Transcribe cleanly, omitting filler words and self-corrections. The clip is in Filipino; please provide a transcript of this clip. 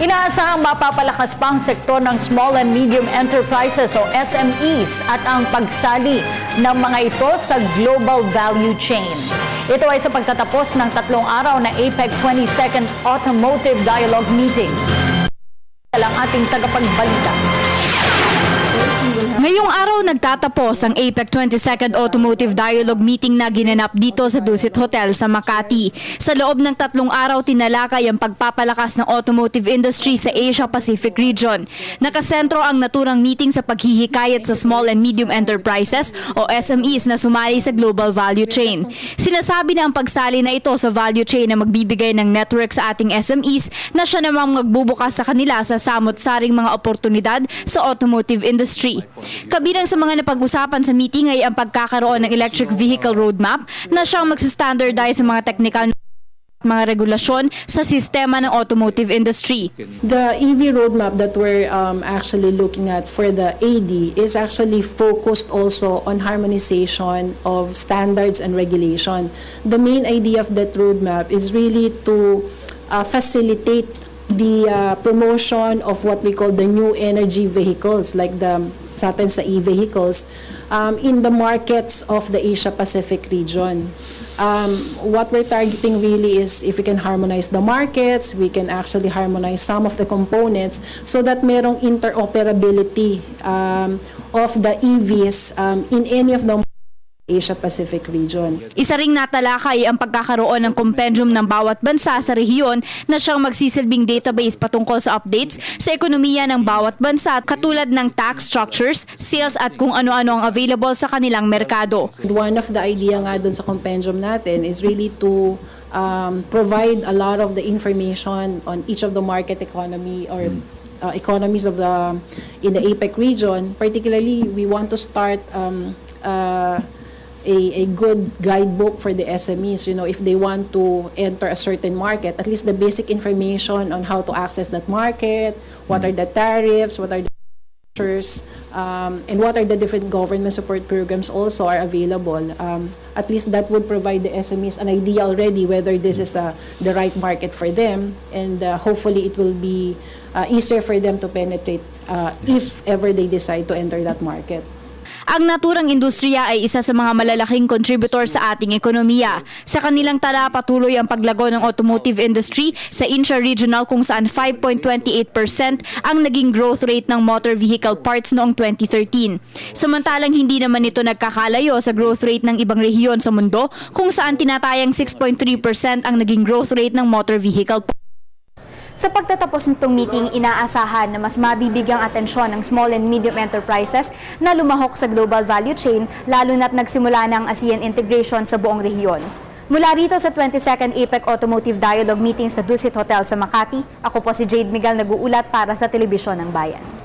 Inaasahang mapapalakas pa ang sektor ng Small and Medium Enterprises o SMEs at ang pagsali ng mga ito sa global value chain. Ito ay sa pagtatapos ng 3 araw na APEC 22nd Automotive Dialogue Meeting. Ang ating tagapagbalita. Ngayong araw nagtatapos ang APEC 22nd Automotive Dialogue Meeting na ginanap dito sa Dusit Hotel sa Makati. Sa loob ng 3 araw tinalakay ang pagpapalakas ng automotive industry sa Asia-Pacific region. Nakasentro ang naturang meeting sa paghihikayat sa small and medium enterprises o SMEs na sumali sa global value chain. Sinasabi na ang pagsali na ito sa value chain na magbibigay ng network sa ating SMEs na siya namang magbubukas sa kanila sa samot-saring mga oportunidad sa automotive industry. Kabilang sa mga napag-usapan sa meeting ay ang pagkakaroon ng electric vehicle roadmap na siyang magsistandardize sa mga technical mga regulasyon sa sistema ng automotive industry. The EV roadmap that we're actually looking at for the AD is actually focused also on harmonization of standards and regulation. The main idea of that roadmap is really to facilitate the promotion of what we call the new energy vehicles, like the sa e-vehicles, in the markets of the Asia-Pacific region. What we're targeting really is if we can harmonize the markets, we can actually harmonize some of the components so that merong interoperability of the EVs in any of the Asia-Pacific region. Isa ring natalakay ang pagkakaroon ng kompendyum ng bawat bansa sa rehiyon na siyang magsisilbing database patungkol sa updates sa ekonomiya ng bawat bansa katulad ng tax structures, sales at kung ano-ano ang available sa kanilang merkado. One of the idea nga dun sa compendium natin is really to provide a lot of the information on each of the market economy or economies of in the APEC region. Particularly, we want to start a good guidebook for the SMEs, you know, if they want to enter a certain market, at least the basic information on how to access that market, what are the tariffs, what are the features, and what are the different government support programs also are available. At least that would provide the SMEs an idea already whether this is the right market for them, and hopefully it will be easier for them to penetrate if ever they decide to enter that market. Ang naturang industriya ay isa sa mga malalaking contributor sa ating ekonomiya. Sa kanilang tala, patuloy ang paglago ng automotive industry sa intra-regional kung saan 5.28% ang naging growth rate ng motor vehicle parts noong 2013. Samantalang hindi naman ito nagkakalayo sa growth rate ng ibang rehiyon sa mundo kung saan tinatayang 6.3% ang naging growth rate ng motor vehicle parts. Sa pagtatapos nitong meeting, inaasahan na mas mabibigyang atensyon ng small and medium enterprises na lumahok sa global value chain, lalo na't nagsimula ng ASEAN integration sa buong rehiyon. Mula rito sa 22nd APEC Automotive Dialogue Meeting sa Dusit Hotel sa Makati, ako po si Jade Miguel nag-uulat para sa Telebisyon ng Bayan.